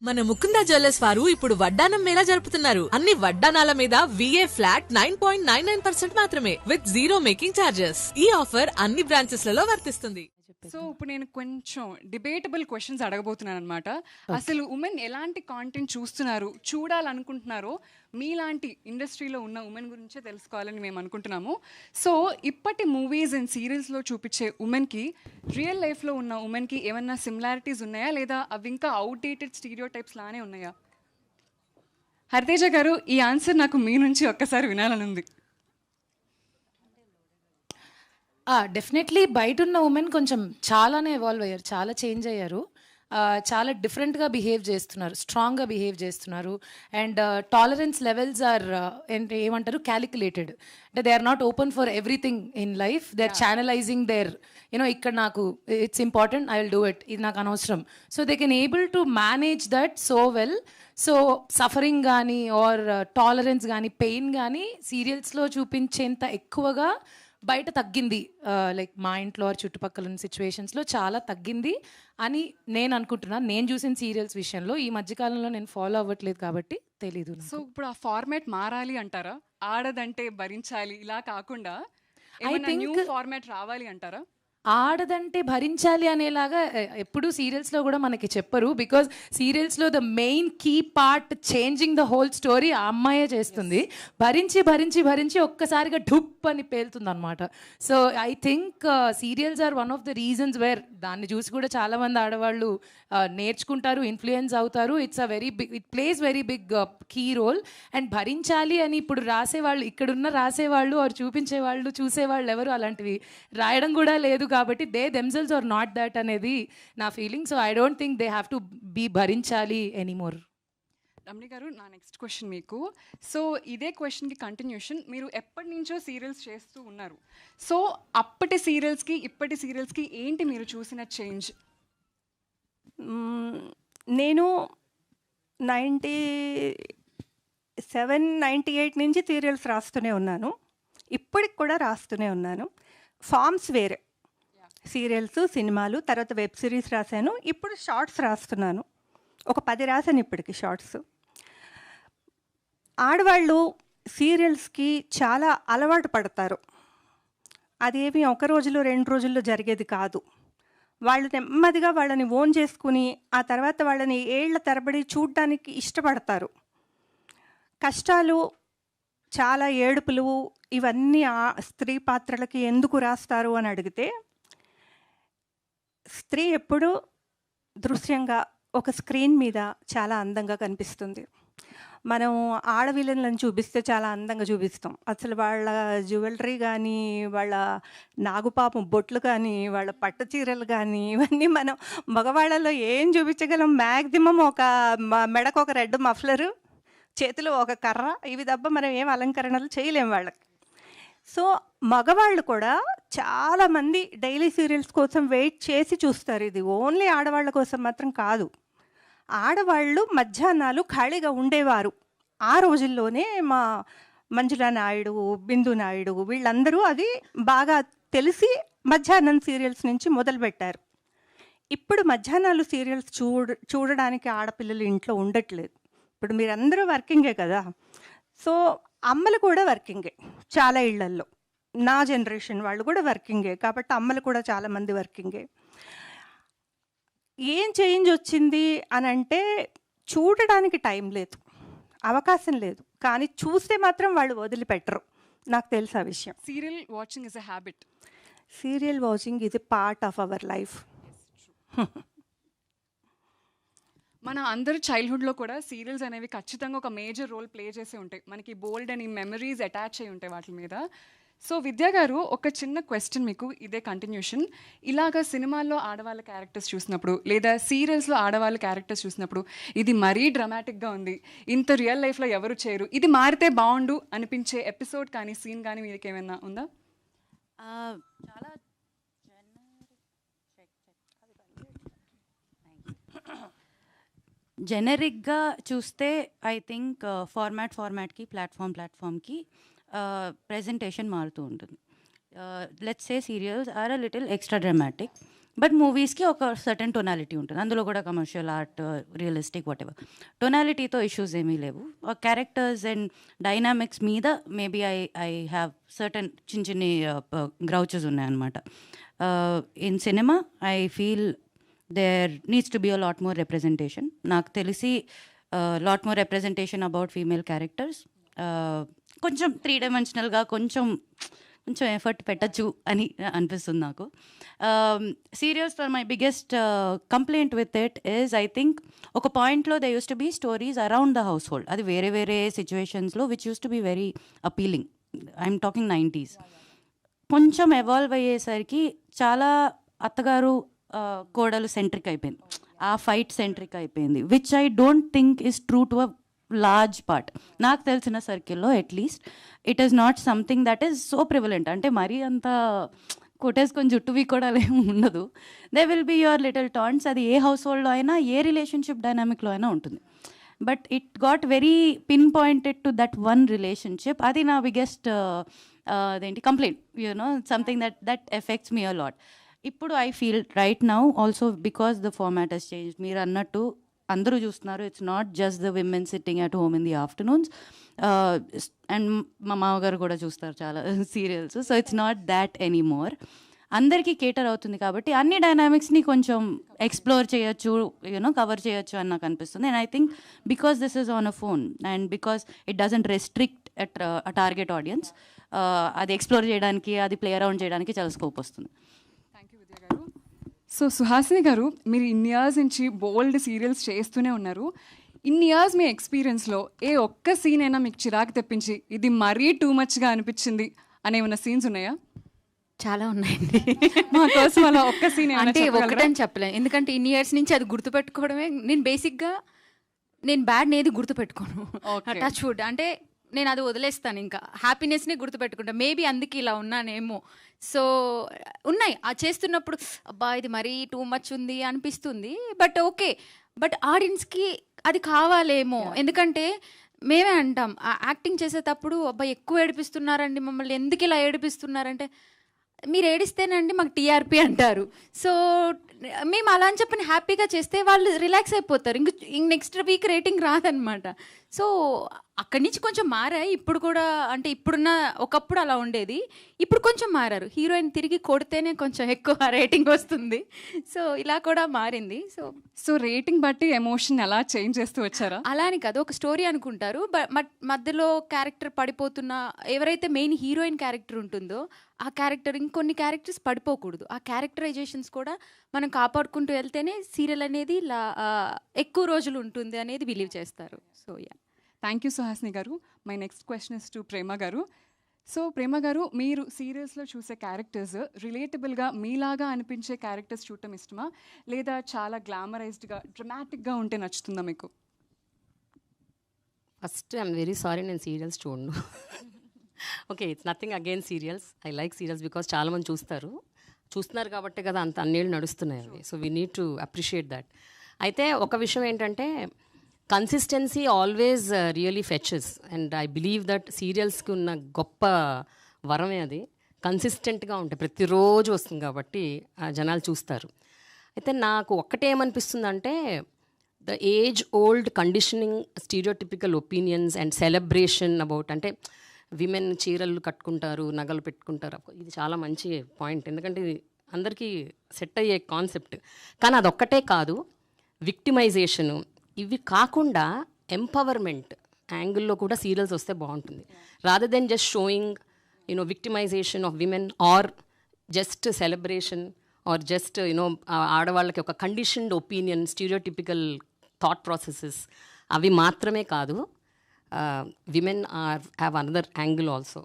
మన ముకుందా జ్యువెలర్స్ వారు ఇప్పుడు వడ్డానం మేళా జరుపుతున్నారు. అన్ని వడ్డానాల మీద VA ఫ్లాట్ 9.99% మాత్రమే విత్ జీరో మేకింగ్ చార్జెస్. ఈ ఆఫర్ అన్ని బ్రాంచెస్ లలో వర్తిస్తుంది. సో ఇప్పుడు నేను కొంచెం డిబేటబుల్ క్వశ్చన్స్ అడగబోతున్నాను అనమాట. అసలు ఉమెన్ ఎలాంటి కాంటెంట్ చూస్తున్నారు, చూడాలనుకుంటున్నారో మీలాంటి ఇండస్ట్రీలో ఉన్న ఉమెన్ గురించే తెలుసుకోవాలని మేము అనుకుంటున్నాము. సో ఇప్పటి మూవీస్ అండ్ సీరియల్స్లో చూపించే ఉమెన్కి రియల్ లైఫ్లో ఉన్న ఉమెన్కి ఏమన్నా సిమిలారిటీస్ ఉన్నాయా, లేదా అవి ఇంకా అవుట్డేటెడ్ స్టీరియో టైప్స్ లానే ఉన్నాయా? హరితేజ గారు, ఈ ఆన్సర్ నాకు మీ నుంచి ఒక్కసారి వినాలని ఉంది. డెఫినెట్లీ బయట ఉన్న ఉమెన్ కొంచెం చాలానే ఎవాల్వ్ అయ్యారు, చాలా చేంజ్ అయ్యారు, చాలా డిఫరెంట్గా బిహేవ్ చేస్తున్నారు, స్ట్రాంగ్గా బిహేవ్ చేస్తున్నారు. అండ్ టాలరెన్స్ లెవెల్స్ ఆర్ ఏమంటారు క్యాలిక్యులేటెడ్. అంటే they are not open for everything in life. They are channelising their ఇక్కడ నాకు it's important, I will do it, ఇది నాకు అనవసరం. So they can able to manage that so well. So suffering కానీ or tolerance కానీ pain కానీ సీరియల్స్లో చూపించేంత ఎక్కువగా బయట తగ్గింది. లైక్ మా ఇంట్లో చుట్టుపక్కల ఉన్న సిచ్యువేషన్స్లో చాలా తగ్గింది అని నేను అనుకుంటున్నాను. నేను చూసిన సీరియల్స్ విషయంలో ఈ మధ్యకాలంలో నేను ఫాలో అవ్వట్లేదు కాబట్టి తెలీదు. సో ఇప్పుడు ఆ ఫార్మాట్ మారాలి అంటారా? ఆడదంటే భరించాలి ఇలా కాకుండా న్యూ ఫార్మాట్ రావాలి అంటారా? ఆడదంటే భరించాలి అనేలాగా ఎప్పుడు సీరియల్స్లో కూడా మనకి చెప్పరు. బికాజ్ సీరియల్స్లో the main key part changing the whole story ఆ అమ్మాయే చేస్తుంది. భరించి భరించి భరించి ఒక్కసారిగా ఢుప్ అని పేలుతుంది అనమాట. So I think serials are one of the reasons where దాన్ని చూసి కూడా చాలామంది ఆడవాళ్ళు నేర్చుకుంటారు, ఇన్ఫ్లుయెన్స్ అవుతారు. It's a very big, it plays very big key role. And భరించాలి అని ఇప్పుడు రాసేవాళ్ళు, ఇక్కడున్న రాసేవాళ్ళు ఆర్ చూపించేవాళ్ళు చూసేవాళ్ళు ఎవరు అలాంటివి రాయడం కూడా లేదు కాబట్టి they themselves are not that అనేది నా feeling. So I don't think they have to be భరించాలి ఎనీమోర్. రమణి గారు, నా నెక్స్ట్ క్వశ్చన్ మీకు. సో ఇదే క్వశ్చన్కి కంటిన్యూషన్. మీరు ఎప్పటి నుంచో సీరియల్స్ చేస్తూ ఉన్నారు. సో అప్పటి సీరియల్స్కి ఇప్పటి సీరియల్స్కి ఏంటి మీరు చూసిన చేంజ్? నేను 97, 98 నుంచి సీరియల్స్ రాస్తూనే ఉన్నాను. ఇప్పటికి కూడా రాస్తూనే ఉన్నాను. ఫామ్స్ వేరే, సీరియల్స్, సినిమాలు, తర్వాత వెబ్ సిరీస్ రాశాను. ఇప్పుడు షార్ట్స్ రాస్తున్నాను. ఒక 10 రాశాను ఇప్పటికి షార్ట్స్. ఆడవాళ్ళు సీరియల్స్కి చాలా అలవాటు పడతారు. అదేమి ఒక రోజులో 2 రోజుల్లో జరిగేది కాదు. వాళ్ళు నెమ్మదిగా వాళ్ళని ఓన్ చేసుకుని ఆ తర్వాత వాళ్ళని ఏళ్ల తరబడి చూడడానికి ఇష్టపడతారు. కష్టాలు, చాలా ఏడుపులు, ఇవన్నీ స్త్రీ పాత్రలకి ఎందుకు రాస్తారు అని అడిగితే, స్త్రీ ఎప్పుడూ దృశ్యంగా ఒక స్క్రీన్ మీద చాలా అందంగా కనిపిస్తుంది. మనం ఆడవిలన్లను చూపిస్తే చాలా అందంగా చూపిస్తాం. అసలు వాళ్ళ జ్యువెలరీ కానీ, వాళ్ళ నాగుపాపం బొట్లు కానీ, వాళ్ళ పట్టు చీరలు కానీ, ఇవన్నీ మనం మగవాళ్ళలో ఏం చూపించగలం? మ్యాక్సిమం ఒక మెడకు ఒక రెడ్ మఫ్లరు, చేతిలో ఒక కర్ర, ఇవి తప్ప మనం ఏం అలంకరణలు చేయలేం వాళ్ళకి. సో మగవాళ్ళు కూడా చాలామంది డైలీ సీరియల్స్ కోసం వెయిట్ చేసి చూస్తారు. ఇది ఓన్లీ ఆడవాళ్ళ కోసం మాత్రం కాదు. ఆడవాళ్ళు మధ్యాహ్నాలు ఖాళీగా ఉండేవారు. ఆ రోజుల్లోనే మా మంజులా నాయుడు, బిందు నాయుడు వీళ్ళందరూ అది బాగా తెలిసి మధ్యాహ్నం సీరియల్స్ నుంచి మొదలుపెట్టారు. ఇప్పుడు మధ్యాహ్నాలు సీరియల్స్ చూడడానికి ఆడపిల్లలు ఇంట్లో ఉండట్లేదు. ఇప్పుడు మీరందరూ వర్కింగే కదా. సో అమ్మలు కూడా వర్కింగే చాలా ఇళ్లల్లో. నా జనరేషన్ వాళ్ళు కూడా వర్కింగే కాబట్టి అమ్మలు కూడా చాలామంది వర్కింగే. ఏం చేంజ్ వచ్చింది అని అంటే, చూడడానికి టైం లేదు, అవకాశం లేదు, కానీ చూస్తే మాత్రం వాళ్ళు వదిలిపెట్టరు. నాకు తెలుసు ఆ విషయం. Serial watching is a habit. Serial watching is a part of our life. మన అందరి చైల్డ్హుడ్లో కూడా సీరియల్స్ అనేవి ఖచ్చితంగా ఒక మేజర్ రోల్ ప్లే చేసి ఉంటాయి. మనకి బోల్డ్ అని మెమరీస్ అటాచ్ అయి ఉంటాయి వాటి మీద. సో విద్యా గారు, ఒక చిన్న క్వశ్చన్ మీకు, ఇదే కంటిన్యూషన్. ఇలాగ సినిమాల్లో ఆడవాళ్ళ క్యారెక్టర్స్ చూసినప్పుడు, లేదా సీరియల్స్లో ఆడవాళ్ళ క్యారెక్టర్స్ చూసినప్పుడు, ఇది మరీ డ్రామాటిక్గా ఉంది, ఇంత రియల్ లైఫ్లో ఎవరు చేయరు, ఇది మారితే బాగుండు అనిపించే ఎపిసోడ్ కానీ సీన్ కానీ మీకు ఏమైనా ఉందా? చాలా జెనరిక్గా చూస్తే ఐ థింక్ ఫార్మాట్కి ప్లాట్ఫామ్కి ప్రెజెంటేషన్ మారుతూ ఉంటుంది. Let's say serials are a little extra dramatic. But మూవీస్కి ఒక సర్టన్ టొనాలిటీ ఉంటుంది, అందులో కూడా commercial art, realistic whatever, టొనాలిటీతో ఇష్యూస్ ఏమీ లేవు. క్యారెక్టర్స్ అండ్ డైనామిక్స్ మీద మేబీ ఐ హ్యావ్ సర్టన్ చిన్ని గ్రౌచెస్ ఉన్నాయన్నమాట. In cinema I feel there needs to be a lot more representation. నాకు తెలిసి lot more representation about female characters, కొంచెం 3 డైమెన్షనల్గా కొంచెం ఎఫర్ట్ పెట్టచ్చు అని అనిపిస్తుంది నాకు. Serials for my biggest complaint with it is I think ఒక పాయింట్లో they use to be stories around the household, అది వేరే వేరే సిచ్యువేషన్స్లో which use to be very appealing. I'm talking 90s. కొంచెం ఎవాల్వ్ అయ్యేసరికి చాలా అత్తగారు కోడలు సెంట్రిక్ అయిపోయింది, ఆ ఫైట్ సెంట్రిక్ అయిపోయింది, which I don't think is true to a large part. నాకు తెలిసిన సర్కిల్లో at least it is not something that is so prevalent. అంటే మరీ అంత కొట్టేసుకొని జుట్టువి కూడా ఉండదు. They will be your little taunts, అది ఏ హౌస్ హోల్డ్లో అయినా ఏ రిలేషన్షిప్ డైనామిక్లో అయినా ఉంటుంది. But it got very pin pointed to that one relationship. అది నా బిగ్గెస్ట్ అదేంటి complaint, you know, something that affects me a lot. ఇప్పుడు I feel right now also because the format has change. మీరు అన్నట్టు అందరూ చూస్తున్నారు, it's not just the women sitting at home in the afternoons. And మా మామగారు కూడా చూస్తారు చాలా సీరియల్స్. So it's not that anymore. అందరికీ కేటర్ అవుతుంది కాబట్టి అన్ని డైనామిక్స్ని కొంచెం ఎక్స్ప్లోర్ చేయొచ్చు, యూనో, కవర్ చేయొచ్చు అని నాకు అనిపిస్తుంది. And I think because this is on a phone and because it doesn't restrict a target audience, అది ఎక్స్ప్లోర్ చేయడానికి, అది ప్లే అరౌండ్ చేయడానికి చాలా స్కోప్ వస్తుంది. థ్యాంక్ యూ విద్య గారు. సో సుహాసిని గారు, మీరు ఇన్ని ఇయర్స్ నుంచి బోల్డ్ సీరియల్స్ చేస్తూనే ఉన్నారు. ఇన్ని ఇయర్స్ మీ ఎక్స్పీరియన్స్లో ఏ ఒక్క సీన్ అయినా మీకు చిరాకు తెప్పించి ఇది మరీ టూ మచ్గా అనిపించింది అనే ఏమైనా సీన్స్ ఉన్నాయా? చాలా ఉన్నాయండి. మా కోసం అలా ఒక్క సీన్ అంటే ఒకటని చెప్పలేం, ఎందుకంటే ఇన్ని ఇయర్స్ నుంచి అది గుర్తుపెట్టుకోవడమే. నేను బేసిక్గా బ్యాడ్ నేది గుర్తుపెట్టుకోను, టచ్ వుడ్. అంటే నేను అది వదిలేస్తాను, ఇంకా హ్యాపీనెస్ని గుర్తుపెట్టుకుంటాను. మేబీ అందుకే ఇలా ఉన్నానేమో. సో ఉన్నాయి, ఆ చేస్తున్నప్పుడు అబ్బా ఇది మరీ టూ మచ్ ఉంది అనిపిస్తుంది. బట్ ఓకే, బట్ ఆడియన్స్కి అది కావాలేమో. ఎందుకంటే మేమే అంటాం యాక్టింగ్ చేసేటప్పుడు, అబ్బా ఎక్కువ ఏడిపిస్తున్నారండి మమ్మల్ని, ఎందుకు ఇలా ఏడిపిస్తున్నారంటే, మీరు ఏడిస్తేనండి మాకు టీఆర్పీ అంటారు. సో మేము అలా అని చెప్పని హ్యాపీగా చేస్తే వాళ్ళు రిలాక్స్ అయిపోతారు, ఇంక నెక్స్ట్ వీక్ రేటింగ్ రాదనమాట. సో అక్కడి నుంచి కొంచెం మారాయి ఇప్పుడు కూడా. అంటే ఇప్పుడున్న, ఒకప్పుడు అలా ఉండేది, ఇప్పుడు కొంచెం మారారు. హీరోయిన్ తిరిగి కొడితేనే కొంచెం ఎక్కువ రేటింగ్ వస్తుంది. సో ఇలా కూడా మారింది. సో రేటింగ్ బట్టి ఎమోషన్ ఎలా చేంజ్ చేస్తూ వచ్చారా? అలా అని కాదు, ఒక స్టోరీ అనుకుంటారు, మధ్యలో క్యారెక్టర్ పడిపోతున్న, ఎవరైతే మెయిన్ హీరోయిన్ క్యారెక్టర్ ఉంటుందో ఆ క్యారెక్టర్, ఇంకొన్ని క్యారెక్టర్స్ పడిపోకూడదు. ఆ క్యారెక్టరైజేషన్స్ కూడా మనం కాపాడుకుంటూ వెళ్తేనే సీరియల్ అనేది ఎక్కువ రోజులు ఉంటుంది అనేది బిలీవ్ చేస్తారు. So yeah, thank you Suhasini గారు. My next question is to Prema గారు. సో ప్రేమ గారు, మీరు సీరియల్స్లో చూసే క్యారెక్టర్స్ రిలేటబుల్గా మీలాగా అనిపించే క్యారెక్టర్స్ చూడటం ఇష్టమా, లేదా చాలా గ్లామరైజ్డ్గా డ్రమాటిక్గా ఉంటే నచ్చుతుందా మీకు? ఫస్ట్ ఐఎమ్ వెరీ సారీ, నేను సీరియల్స్ చూడను. Okay, it's nothing against serials. I like serials because చాలామంది చూస్తున్నారు కాబట్టి కదా అంత అన్నేళ్ళు నడుస్తున్నాయి అవి. So we need to appreciate that. అయితే ఒక విషయం ఏంటంటే, consistency always really fetches. And I believe that సీరియల్స్కి ఉన్న గొప్ప వరమే అది. కన్సిస్టెంట్గా ఉంటాయి, ప్రతిరోజు వస్తుంది కాబట్టి జనాలు చూస్తారు. అయితే నాకు ఒక్కటేమనిపిస్తుందంటే, the age old conditioning, stereotypical opinions and celebration about, అంటే విమెన్ చీరలు కట్టుకుంటారు, నగలు పెట్టుకుంటారు. ఇది చాలా మంచి పాయింట్, ఎందుకంటే ఇది అందరికీ సెట్ అయ్యే కాన్సెప్ట్. కానీ అదొక్కటే కాదు, విక్టిమైజేషను, ఇవి కాకుండా ఎంపవర్మెంట్ యాంగిల్లో కూడా సీరియల్స్ వస్తే బాగుంటుంది. Rather than just showing victimization of women, or just celebration, or just ఆడవాళ్ళకి ఒక conditioned opinion, stereotypical thought processes, అవి మాత్రమే కాదు. Women have another angle also.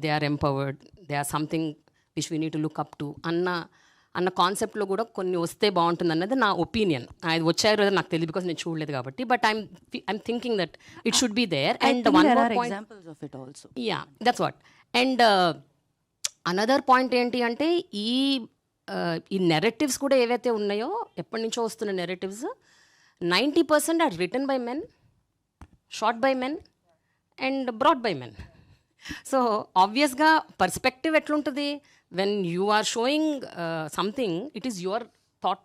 They are empowered. They are something which we need to look up to. అన్న కాన్సెప్ట్లో కూడా కొన్ని వస్తే బాగుంటుంది అన్నది నా ఒపీనియన్. అది వచ్చారు కదా నాకు తెలియదు బికాస్ నేను చూడలేదు కాబట్టి. But I'm thinking that it should be there. And one more point, yeah, that's what. And another point ఏంటి అంటే, ఈ నెరేటివ్స్ కూడా ఏవైతే ఉన్నాయో, ఎప్పటి నుంచో వస్తున్న narratives 90% are written by men, shot by men and brought by men. So ఆబ్వియస్గా పర్స్పెక్టివ్ ఎట్లుంటుంది, when you are showing something, it is your thought,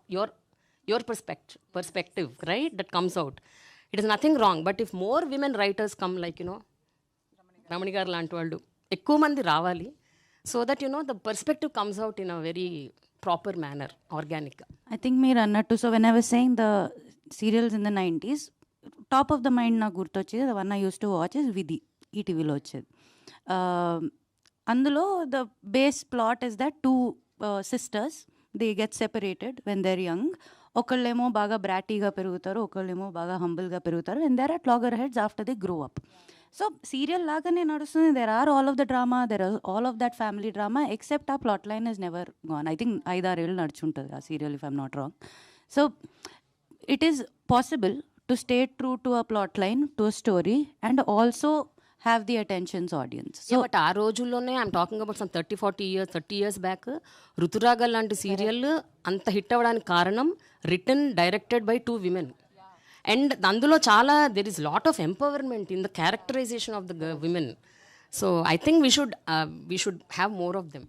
your perspective, right, that comes out. It is nothing wrong, but if more women writers come, like, you know, Ramani గారు లాంటి వాళ్ళు ఎక్కువ మంది రావాలి, so that the perspective comes out in a very proper manner, ఆర్గానిక్గా. I think మీరు అన్నట్టు, so when I was saying the serials in the 90s, top of the mind నాకు గుర్తొచ్చేది the one I used to watch is Vidhi, ఈటీవీలో వచ్చేది. అందులో the base plot is that 2 sisters, they get separated when they are young. ఒకళ్ళేమో బాగా బ్రాటీగా పెరుగుతారు, ఒకళ్ళేమో బాగా హంబుల్గా పెరుగుతారు, and they are at loggerheads after they grow up. So serial లాగానే నడుస్తుంది. There are all of the drama, there are all of that family drama, except a plot line is never gone. I think 5-6 ఏళ్ళు నడుచుంటుంది ఆ serial, if I'm not wrong. So it is possible to stay true to a plot line, to a story, and also have the attentions audience. So but ఆ రోజుల్లోనే I'm talking about some 30 years back, Rituraga లాంటి serial అంత hit అవ్వడానికి కారణం written, directed by 2 women. And అందులో చాలా there is lot of empowerment in the characterization of the women. So I think we should have more of them.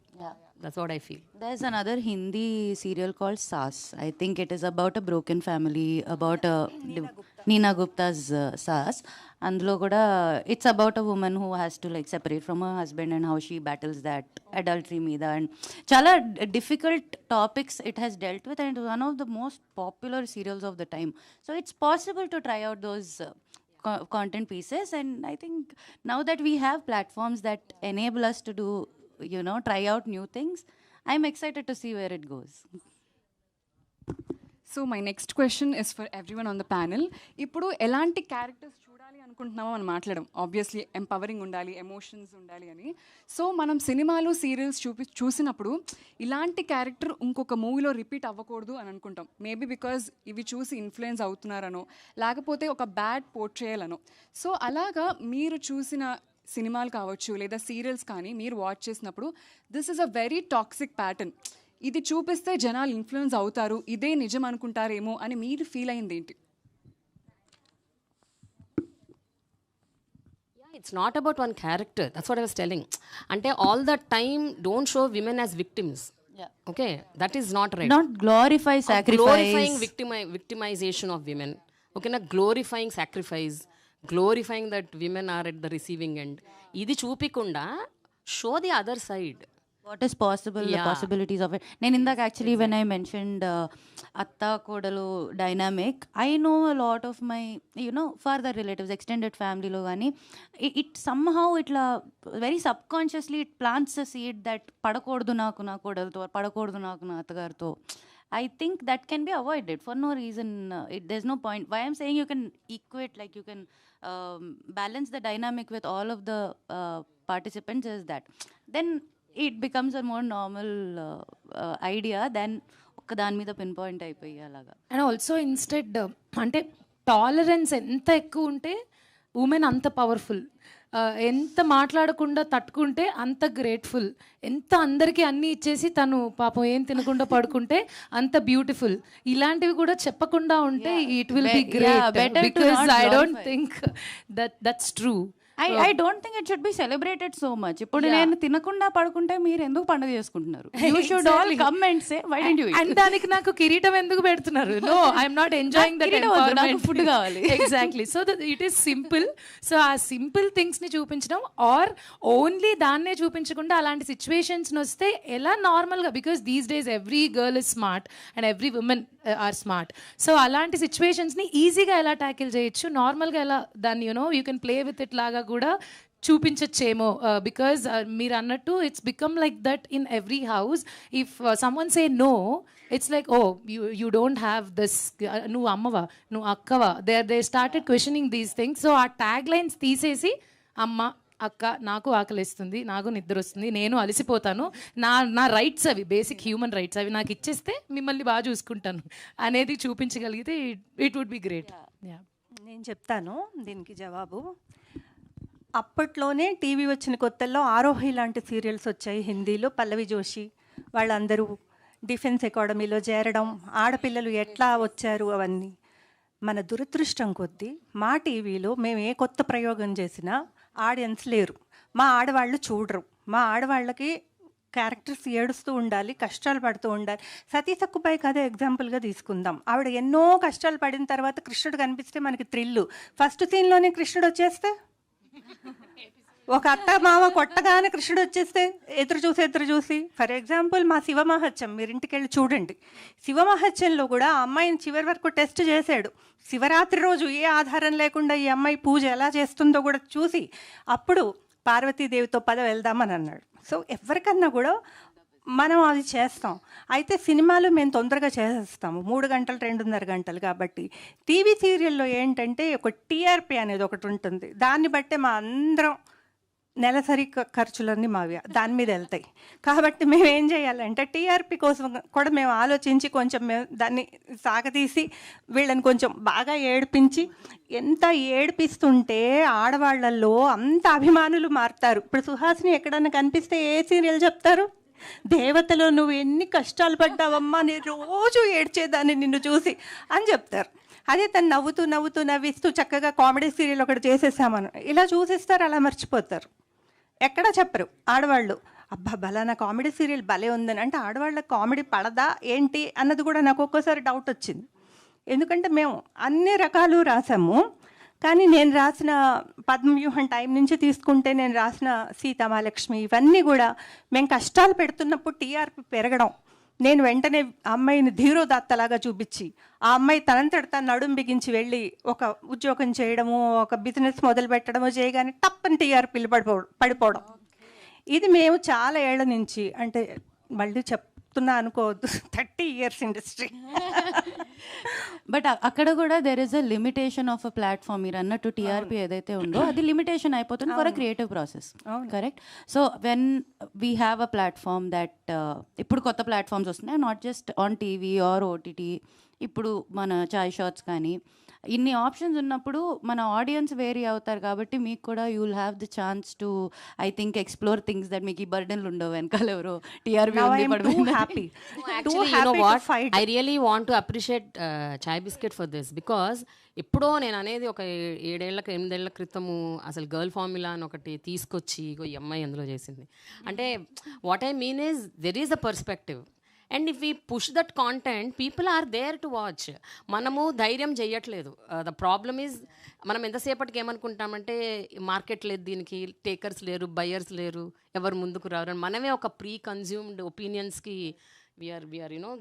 That's what I feel. There's another Hindi serial called Saas. I think it is about a broken family, about Neena Gupta's Saas. అందులో కూడా it's about a woman who has to like separate from her husband and how she battles that adultery మీద, and చాలా difficult topics it has dealt with, and it was one of the most popular serials of the time. So it's possible to try out those content pieces, and I think now that we have platforms that enable us to do, try out new things, I'm excited to see where it goes. So my next question is for everyone on the panel. ఇప్పుడు ఎలాంటి characters చూడాలి అనుకుంటున్నామో మనం మాట్లాడడం, obviously empowering ఉండాలి, emotions ఉండాలి అని. So మనం సినిమాలు, సీరియల్స్ చూసినప్పుడు ఇలాంటి క్యారెక్టర్ ఇంకొక మూవీలో రిపీట్ అవ్వకూడదు అని అనుకుంటాం. మేబీ బికాజ్ ఇవి చూసి ఇన్ఫ్లుయెన్స్ అవుతున్నారనో, లేకపోతే ఒక బ్యాడ్ పోర్ట్రేయల్ అనో. సో అలాగా మీరు చూసిన సినిమాలు కావచ్చు లేదా సీరియల్స్ కానీ మీరు వాచ్ చేసినప్పుడు this is a very toxic pattern, ఇది చూపిస్తే జనాలు ఇన్ఫ్లుయెన్స్ అవుతారు, ఇదే నిజం అనుకుంటారేమో అని మీరు ఫీల్ అయింది ఏంటి? It's not about one character. That's what I was telling. Ante all the time don't show women as victims. Yeah. Okay, that is not right. Not glorify sacrifice. Glorifying victimization of women. Okay, na glorifying sacrifice, glorifying that women are at the receiving end. Idi చూపికుండా show the other side. What is possible, the possibilities of it. నేను ఇందాక actually when I mentioned అత్త కోడలు dynamic, I know a lot of my further relatives, extended ఫ్యామిలీలో కానీ it somehow ఇట్లా very subconsciously it plants a seed that పడకూడదు నాకు నా కోడలతో, పడకూడదు నాకు నా అత్తగారితో. I think that can be avoided for no reason. There's no point. Why I'm saying you can equate, like you can balance the dynamic with all of the participants is that then it becomes a more normal idea than ఒక దాని మీద pin point అయిపోయి అలాగా. And also instead అంటే tolerance ఎంత ఎక్కువ ఉంటే women అంత పవర్ఫుల్, ఎంత మాట్లాడకుండా తట్టుకుంటే అంత గ్రేట్ఫుల్, ఎంత అందరికీ అన్నీ ఇచ్చేసి తను పాపం ఏం తినకుండా పడుకుంటే అంత బ్యూటిఫుల్. ఇలాంటివి కూడా చెప్పకుండా ఉంటే it will be great, because I don't think that's true. I don't think it should be celebrated so much. ఇప్పుడు నేను తినకుండా పడుకుంటే మీరు ఎందుకు పండుగ చేసుకుంటున్నారు? You should all come and say why didn't you eat? And దానికి నాకు కిరీటం ఎందుకు పెడుతున్నారు? No, I'm not enjoying that environment. నాకు ఫుడ్ కావాలి. Exactly. So it is simple. So ఆ సింపుల్ థింగ్స్ ని చూపించడం, ఆర్ ఓన్లీ దాన్నే చూపించకుండా అలాంటి సిచ్యువేషన్స్ వస్తే ఎలా నార్మల్ గా, because these days every girl is smart and every women are smart. So అలాంటి సిచ్యువేషన్స్ ని ఈజీగా ఎలా ట్యాకిల్ చేయొచ్చు, నార్మల్ గా ఎలా దాన్ని you can play with it లాగా కూడా చూపించచ్చేమో. బికాజ్ మీరు అన్నట్టు it's become like that in every house. If someone say no, it's like oh you don't have this, నువ్వు అమ్మవా, నువ్వు అక్కవా, they started questioning these things. So ఆ ట్యాగ్ లైన్స్ తీసేసి అమ్మ, అక్క, నాకు ఆకలిస్తుంది, నాకు నిద్ర వస్తుంది, నేను అలసిపోతాను, నా రైట్స్ అవి, బేసిక్ హ్యూమన్ రైట్స్ అవి నాకు ఇచ్చేస్తే మిమ్మల్ని బాగా చూసుకుంటాను అనేది చూపించగలిగితే ఇట్ వుడ్ బి గ్రేట్. నేను చెప్తాను దీనికి జవాబు. అప్పట్లోనే టీవీ వచ్చిన కొత్తల్లో ఆరోహి లాంటి సీరియల్స్ వచ్చాయి హిందీలో. పల్లవి జోషి వాళ్ళందరూ డిఫెన్స్ అకాడమీలో చేరడం, ఆడపిల్లలు ఎట్లా వచ్చారు అవన్నీ. మన దురదృష్టం కొద్దీ మా టీవీలో మేము ఏ కొత్త ప్రయోగం చేసినా ఆడియన్స్ లేరు, మా ఆడవాళ్ళు చూడరు. మా ఆడవాళ్ళకి క్యారెక్టర్స్ ఏడుస్తూ ఉండాలి, కష్టాలు పడుతూ ఉండాలి. సతీ సక్కుబాయి కథ ఎగ్జాంపుల్గా తీసుకుందాం. ఆవిడ ఎన్నో కష్టాలు పడిన తర్వాత కృష్ణుడు కనిపిస్తే మనకి థ్రిల్లు. ఫస్ట్ సీన్లోనే కృష్ణుడు వచ్చేస్తే, ఒక అత్త మామ కొట్టగానే కృష్ణుడు వచ్చేస్తే ఎదురు చూసి ఫర్ ఎగ్జాంపుల్ మా శివమహత్యం మీరు ఇంటికి వెళ్ళి చూడండి. శివమహత్యంలో కూడా ఆ అమ్మాయిని చివరి వరకు టెస్ట్ చేశాడు. శివరాత్రి రోజు ఏ ఆధారం లేకుండా ఈ అమ్మాయి పూజ ఎలా చేస్తుందో కూడా చూసి అప్పుడు పార్వతీదేవితో పద వెళ్దామని అన్నాడు. సో ఎవరికన్నా కూడా మనం అది చేస్తాం. అయితే సినిమాలు మేము తొందరగా చేసేస్తాము, 3 గంటలు 2.5 గంటలు. కాబట్టి టీవీ సీరియల్లో ఏంటంటే ఒక టీఆర్పీ అనేది ఒకటి ఉంటుంది. దాన్ని బట్టే మా అందరం నెలసరి ఖర్చులన్నీ మావి దాని మీద వెళ్తాయి. కాబట్టి మేము ఏం చేయాలంటే టీఆర్పీ కోసం కూడా మేము ఆలోచించి కొంచెం మేము దాన్ని సాగతీసి వీళ్ళని కొంచెం బాగా ఏడిపించి, ఎంత ఏడిపిస్తుంటే ఆడవాళ్ళల్లో అంత అభిమానులు మారుతారు. ఇప్పుడు సుహాసిని ఎక్కడన్నా కనిపిస్తే ఏ సీరియల్ చెప్తారు? దేవతలో నువ్వు ఎన్ని కష్టాలు పడ్డావమ్మా, నేను రోజు ఏడ్చేదాన్ని నిన్ను చూసి అని చెప్తారు. అదే తను నవ్విస్తూ చక్కగా కామెడీ సీరియల్ ఒకటి చేసేసామని ఇలా చూసేస్తారు, అలా మర్చిపోతారు. ఎక్కడ చెప్పరు ఆడవాళ్ళు, అబ్బా బలానా కామెడీ సీరియల్ భలే ఉందని. అంటే ఆడవాళ్ళకి కామెడీ పడదా ఏంటి అన్నది కూడా నాకు ఒక్కోసారి డౌట్ వచ్చింది. ఎందుకంటే మేము అన్ని రకాలు రాసాము. కానీ నేను రాసిన పద్మవ్యూహం టైం నుంచి తీసుకుంటే నేను రాసిన సీతామహాలక్ష్మి ఇవన్నీ కూడా మేము కష్టాలు పెడుతున్నప్పుడు టీఆర్పీ పెరగడం, నేను వెంటనే అమ్మాయిని ధీరోదాత్తలాగా చూపించి ఆ అమ్మాయి తనంతట తను నడుం బిగించి వెళ్ళి ఒక ఉద్యోగం చేయడము, ఒక బిజినెస్ మొదలు పెట్టడము చేయగానే టప్పని టీఆర్పీలు పడిపోవడం. ఇది మేము చాలా ఏళ్ల నుంచి, అంటే మళ్ళీ చెప్తున్నా అనుకోవద్దు, 30 years ఇండస్ట్రీ. బట్ అక్కడ కూడా there is a limitation of a platform. మీరు అన్నట్టు టీఆర్పీ ఏదైతే ఉందో అది లిమిటేషన్ అయిపోతుంది for a creative process. Correct. So when we have a platform that ఇప్పుడు కొత్త ప్లాట్ఫామ్స్ వస్తున్నాయి, not just on TV or OTT, ఇప్పుడు మన చాయ్ షాట్స్ కానీ ఇన్ని ఆప్షన్స్ ఉన్నప్పుడు మన ఆడియన్స్ వేరీ అవుతారు. కాబట్టి మీకు కూడా you will have the chance to I think explore things that మీకు ఈ బర్డెన్లు ఉండవు. వెనకాల ఎవరో TRP happy. Actually, you know what? I really want to appreciate Chai Biscuit for this because ఎప్పుడో నేను అనేది ఒక 7-8 ఏళ్ల క్రితము అసలు గర్ల్ ఫార్ములా అని ఒకటి తీసుకొచ్చి ఈ అమ్మాయి అందులో చేసింది. అంటే what I mean is there is a perspective. And if we push that content people are there to watch. మనము ధైర్యం చేయట్లేదు. ద ప్రాబ్లమ్ ఈజ్ మనం ఎంతసేపటికి ఏమనుకుంటామంటే మార్కెట్ లేదు, దీనికి టేకర్స్ లేరు, బయర్స్ లేరు, ఎవరు ముందుకు రారు. మనమే ఒక ప్రీ కన్జ్యూమ్డ్ ఒపీనియన్స్కి we are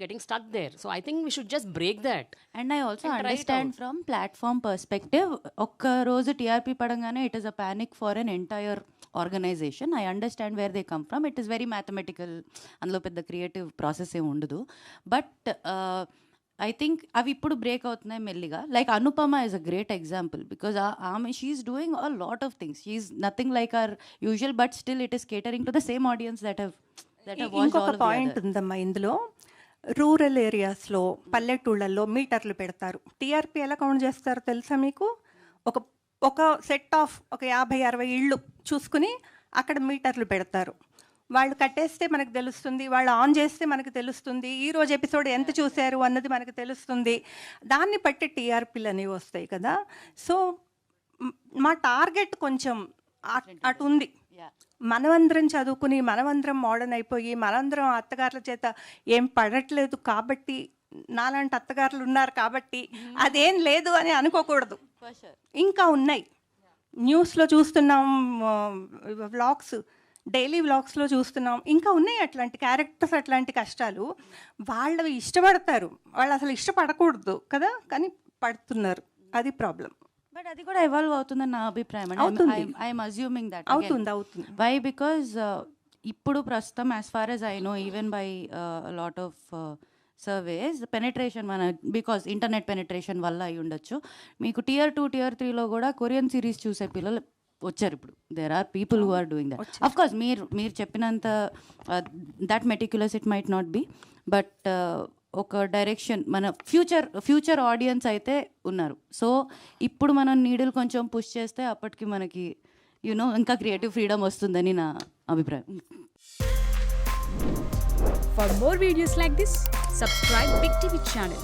getting stuck there. So I think we should just break that. And I also understand from platform perspective, ఒక్క రోజు టీఆర్పీ పడంగానే it is a panic for an entire organization. I understand where they come from. It is very mathematical. అందులో పెద్ద creative process ఏమి ఉండదు. But I think అవి ఇప్పుడు break అవుతున్నాయి మెల్లిగా. Like Anupama is a great example because ఆమె she's doing a lot of things. She's nothing like our usual, but still it is catering to the same audience that have. ఇంకొక point ఉందమ్మా ఇందులో, rural ఏరియాస్లో పల్లెటూళ్ళల్లో మీటర్లు పెడతారు. టీఆర్పీ ఎలా count చేస్తారో తెలుసా మీకు? ఒక సెట్ ఆఫ్ ఒక 50-60 ఇళ్ళు చూసుకుని అక్కడ మీటర్లు పెడతారు. వాళ్ళు కట్టేస్తే మనకు తెలుస్తుంది, వాళ్ళు ఆన్ చేస్తే మనకు తెలుస్తుంది, ఈరోజు ఎపిసోడ్ ఎంత చూశారు అన్నది మనకు తెలుస్తుంది. దాన్ని బట్టి టీఆర్పీలు అనేవి వస్తాయి కదా. సో మా టార్గెట్ కొంచెం అటు ఉంది. మనమందరం చదువుకుని మనమందరం మోడర్న్ అయిపోయి మనందరం అత్తగారుల చేత ఏం పడట్లేదు కాబట్టి, నాలాంటి అత్తగారులు ఉన్నారు కాబట్టి అదేం లేదు అని అనుకోకూడదు. ఇంకా ఉన్నాయి, న్యూస్లో చూస్తున్నాం, వ్లాగ్స్, డైలీ వ్లాగ్స్లో చూస్తున్నాం, ఇంకా ఉన్నాయి అట్లాంటి క్యారెక్టర్స్, అట్లాంటి కష్టాలు. వాళ్ళు ఇష్టపడతారు, వాళ్ళు అసలు ఇష్టపడకూడదు కదా, కానీ పడుతున్నారు. అది ప్రాబ్లం. బట్ అది కూడా ఎవాల్వ్ అవుతుందని నా అభిప్రాయం. ఐఎమ్ అజ్యూమింగ్ దట్ అవుతుంది. వై? బికాజ్ ఇప్పుడు ప్రస్తుతం as far as I know, even by lot of surveys, penetration మన బికాజ్ ఇంటర్నెట్ పెనిట్రేషన్ వల్ల అయి ఉండొచ్చు, మీకు Tier 2 Tier 3లో కూడా కొరియన్ సిరీస్ చూసే పిల్లలు వచ్చారు ఇప్పుడు. There are people who are doing that. Of course మీరు చెప్పినంత that meticulous it might not be, but ఒక డైరెక్షన్ మన ఫ్యూచర్ ఆడియన్స్ అయితే ఉన్నారు. సో ఇప్పుడు మనం నీడిల్ కొంచెం పుష్ చేస్తే అప్పటికి మనకి ఇంకా క్రియేటివ్ ఫ్రీడమ్ వస్తుందని నా అభిప్రాయం. For more videos like this, subscribe Big TV channel.